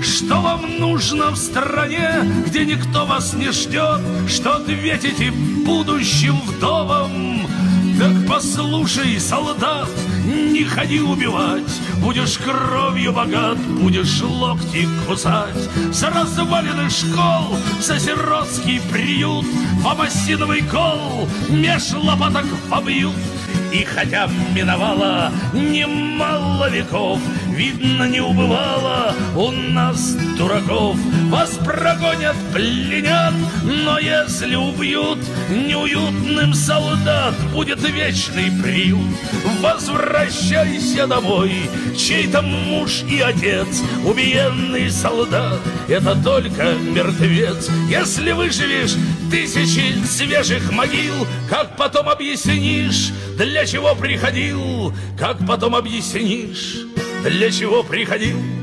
что вам нужно в стране, где никто вас не ждет, что ответите будущим вдовам. Так послушай, солдат, не ходи убивать, будешь кровью богат, будешь локти кусать. За развалины школ, за сиротский приют вам осиновый кол меж лопаток побьют. И хотя миновало немало веков, видно, не убывало у нас дураков. Вас прогонят, пленят, но если убьют, неуютным солдат будет вечный приют. Возвращайся домой, чей-то муж и отец. Убиенный солдат — это только мертвец. Если выживешь тысячи свежих могил, как потом объяснишь, для чего приходил? Как потом объяснишь, для чего приходил?